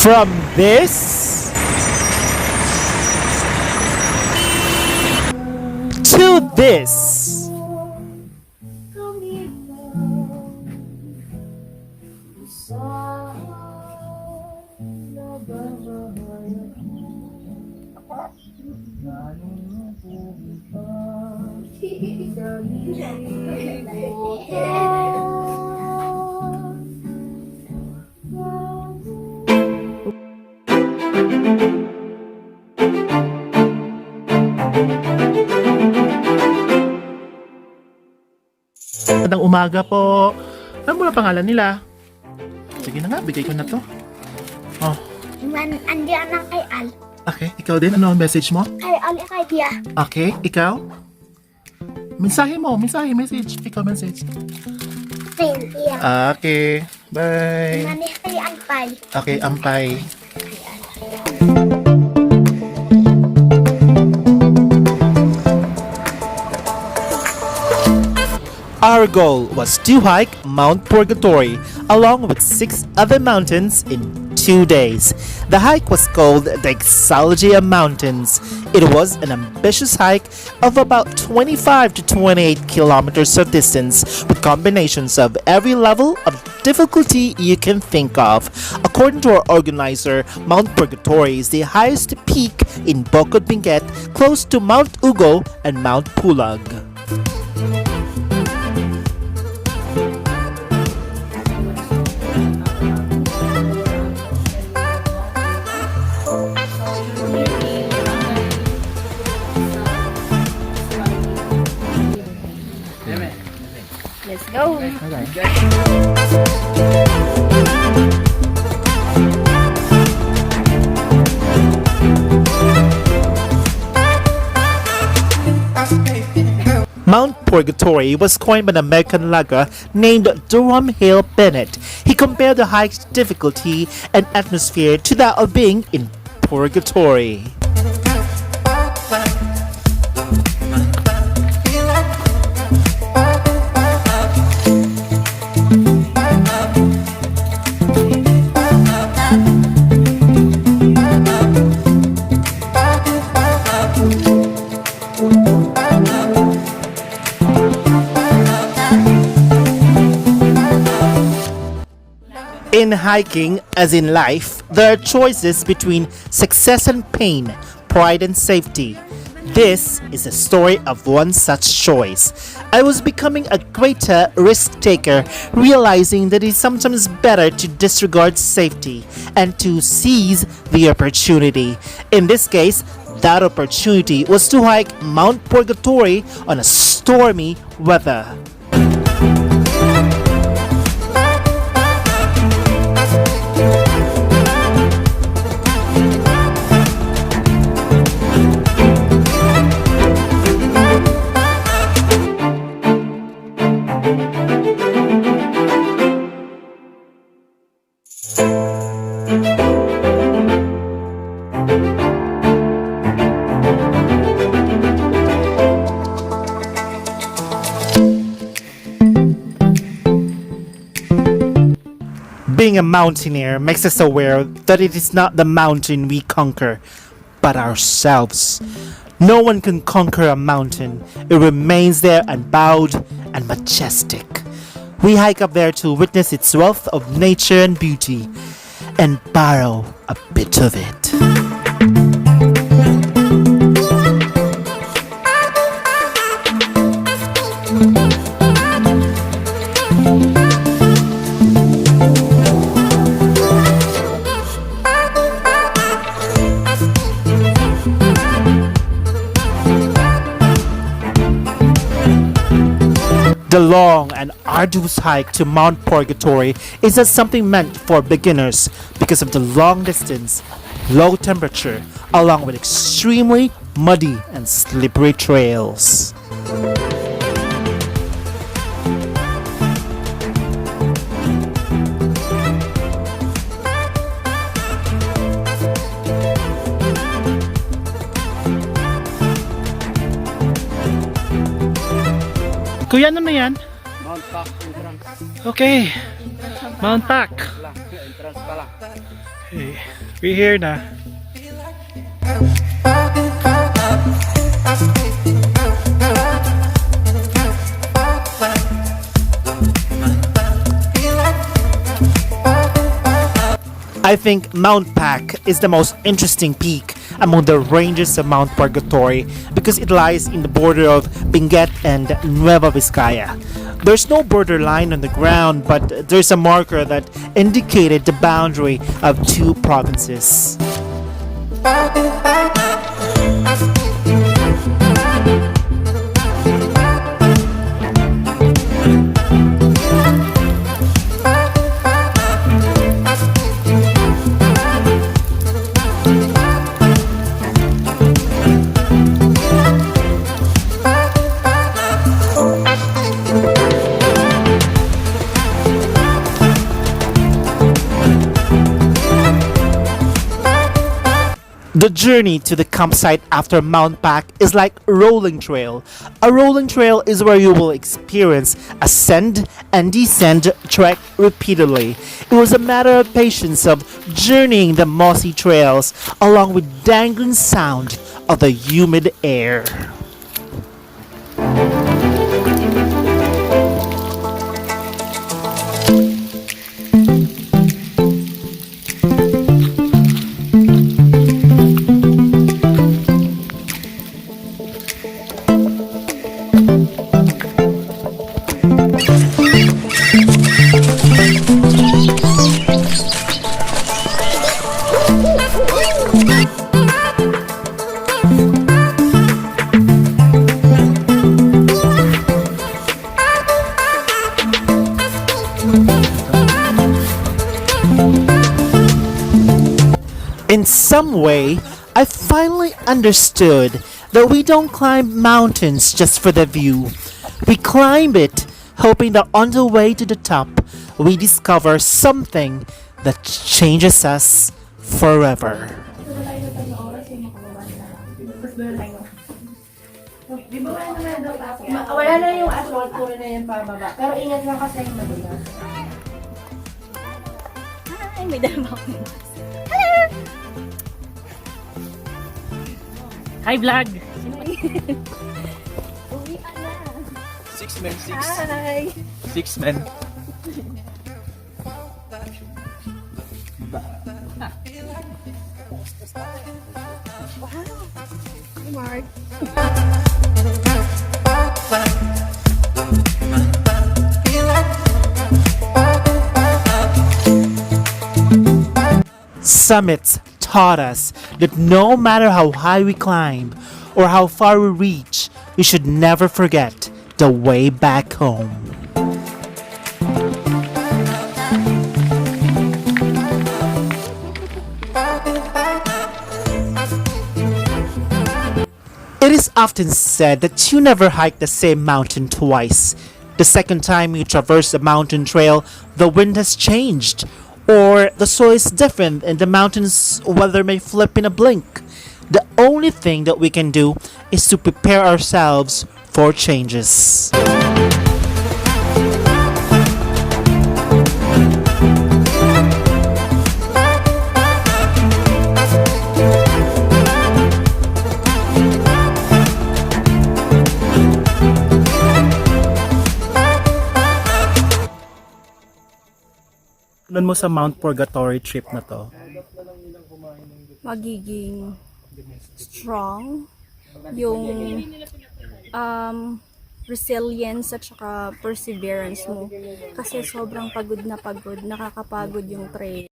From this to this. Magandang umaga po. Ano mo na pangalan nila? Sige na nga, bigay ko na to. Oh. Andiyan lang kay Al. Okay, ikaw din. Ano ang message mo? Kay Al, kay Tia. Okay, ikaw? Mensahe mo, message. Ikaw message. Kay Tia. Okay, bye. Manis kay Ampay. Okay, ampay. Our goal was to hike Mt Purgatory along with 6 other mountains in 2 days. The hike was called the Hexalogy Mountains. It was an ambitious hike of about 25 to 28 kilometers of distance with combinations of every level of difficulty you can think of. According to our organizer, Mt Purgatory is the highest peak in Benguet, close to Mount Ugo and Mount Pulag. Let's go. Mt Purgatory was coined by an American logger named Durham Hale Bennett. He compared the hike's difficulty and atmosphere to that of being in purgatory. In hiking, as in life, there are choices between success and pain, pride and safety. This is the story of one such choice. I was becoming a greater risk taker, realizing that it's sometimes better to disregard safety and to seize the opportunity. In this case, that opportunity was to hike Mt Purgatory on a stormy weather. Being a mountaineer makes us aware that it is not the mountain we conquer, but ourselves. No one can conquer a mountain. It remains there unbowed and majestic. We hike up there to witness its wealth of nature and beauty and borrow a bit of it. The long and arduous hike to Mt Purgatory is not something meant for beginners because of the long distance, low temperature, along with extremely muddy and slippery trails. Kuya, ano na yan? Mount Pack entrance. Okay. Mount Pack. Entrance pala. Okay, we're here na. I think Mount Pack is the most interesting peak among the ranges of Mount Purgatory because it lies in the border of Benguet and Nueva Vizcaya. There's no borderline on the ground, but there's a marker that indicated the boundary of two provinces. The journey to the campsite after Mount Pack is like a rolling trail. A rolling trail is where you will experience ascend and descend trek repeatedly. It was a matter of patience of journeying the mossy trails along with dangling sound of the humid air. In some way, I finally understood that we don't climb mountains just for the view. We climb it hoping that on the way to the top, we discover something that changes us forever. Wala na yung aswang, puro na yung pababa. Pero ingat lang kasi yung madulas. Ay, may dalawa ako. Hi vlog! Uwi na. 6 men, 6. Hi. 6 men. Mark. Summits taught us that no matter how high we climb or how far we reach, we should never forget the way back home. It is often said that you never hike the same mountain twice. The second time you traverse the mountain trail, the wind has changed, or the soil is different and the mountain's weather may flip in a blink. The only thing that we can do is to prepare ourselves for changes. Ano mo sa Mount Purgatory trip na to? Magiging strong yung resilience at saka perseverance mo kasi sobrang pagod na pagod, nakakapagod yung trail.